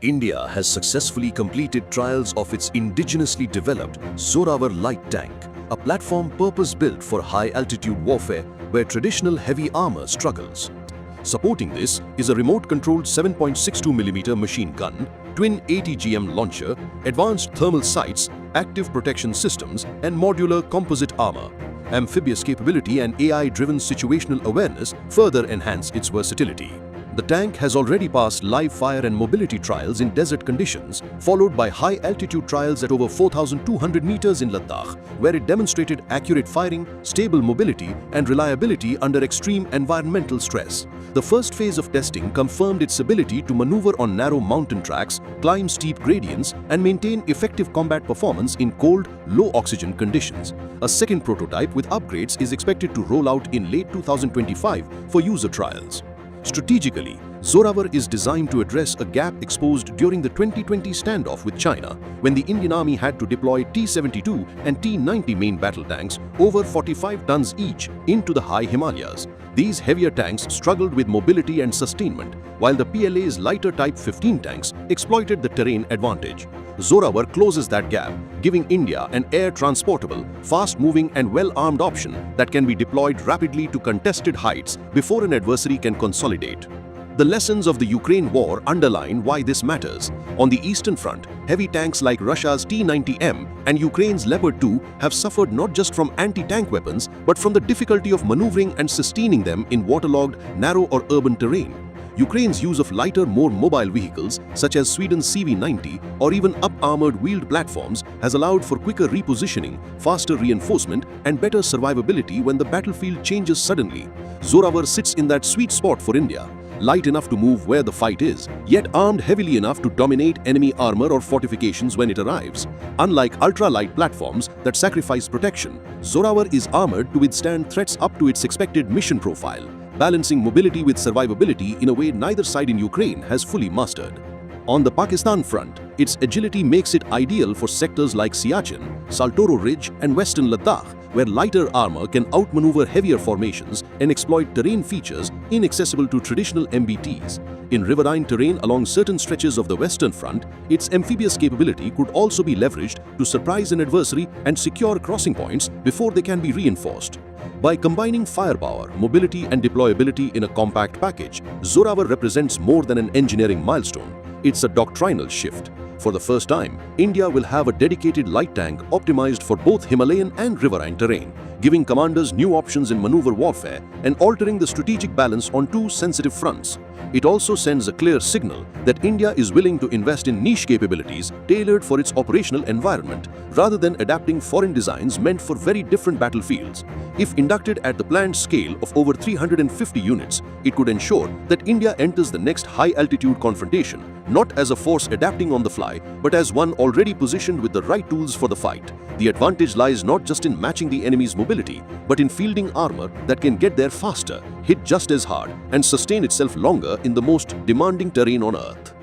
India has successfully completed trials of its indigenously developed Zorawar Light Tank, a platform purpose-built for high-altitude warfare where traditional heavy armor struggles. Supporting this is a remote-controlled 7.62mm machine gun, twin ATGM launcher, advanced thermal sights, active protection systems, and modular composite armor. Amphibious capability and AI-driven situational awareness further enhance its versatility. The tank has already passed live fire and mobility trials in desert conditions, followed by high-altitude trials at over 4,200 meters in Ladakh, where it demonstrated accurate firing, stable mobility, and reliability under extreme environmental stress. The first phase of testing confirmed its ability to maneuver on narrow mountain tracks, climb steep gradients, and maintain effective combat performance in cold, low-oxygen conditions. A second prototype with upgrades is expected to roll out in late 2025 for user trials. Strategically, Zorawar is designed to address a gap exposed during the 2020 standoff with China, when the Indian Army had to deploy T-72 and T-90 main battle tanks over 45 tons each into the high Himalayas. These heavier tanks struggled with mobility and sustainment, while the PLA's lighter Type 15 tanks exploited the terrain advantage. Zorawar closes that gap, giving India an air-transportable, fast-moving and well-armed option that can be deployed rapidly to contested heights before an adversary can consolidate. The lessons of the Ukraine war underline why this matters. On the eastern front, heavy tanks like Russia's T-90M and Ukraine's Leopard 2 have suffered not just from anti-tank weapons, but from the difficulty of maneuvering and sustaining them in waterlogged, narrow or urban terrain. Ukraine's use of lighter, more mobile vehicles, such as Sweden's CV-90 or even up-armored wheeled platforms, has allowed for quicker repositioning, faster reinforcement, and better survivability when the battlefield changes suddenly. Zorawar sits in that sweet spot for India, light enough to move where the fight is, yet armed heavily enough to dominate enemy armor or fortifications when it arrives. Unlike ultra-light platforms that sacrifice protection, Zorawar is armored to withstand threats up to its expected mission profile, balancing mobility with survivability in a way neither side in Ukraine has fully mastered. On the Pakistan front, its agility makes it ideal for sectors like Siachen, Saltoro Ridge, and western Ladakh, where lighter armor can outmaneuver heavier formations and exploit terrain features inaccessible to traditional MBTs. In riverine terrain along certain stretches of the western front, its amphibious capability could also be leveraged to surprise an adversary and secure crossing points before they can be reinforced. By combining firepower, mobility, and deployability in a compact package, Zorawar represents more than an engineering milestone. It's a doctrinal shift. For the first time, India will have a dedicated light tank optimized for both Himalayan and riverine terrain, giving commanders new options in maneuver warfare and altering the strategic balance on two sensitive fronts. It also sends a clear signal that India is willing to invest in niche capabilities tailored for its operational environment, rather than adapting foreign designs meant for very different battlefields. If inducted at the planned scale of over 350 units, it could ensure that India enters the next high-altitude confrontation not as a force adapting on the fly, but as one already positioned with the right tools for the fight. The advantage lies not just in matching the enemy's mobility, but in fielding armor that can get there faster, hit just as hard, and sustain itself longer in the most demanding terrain on Earth.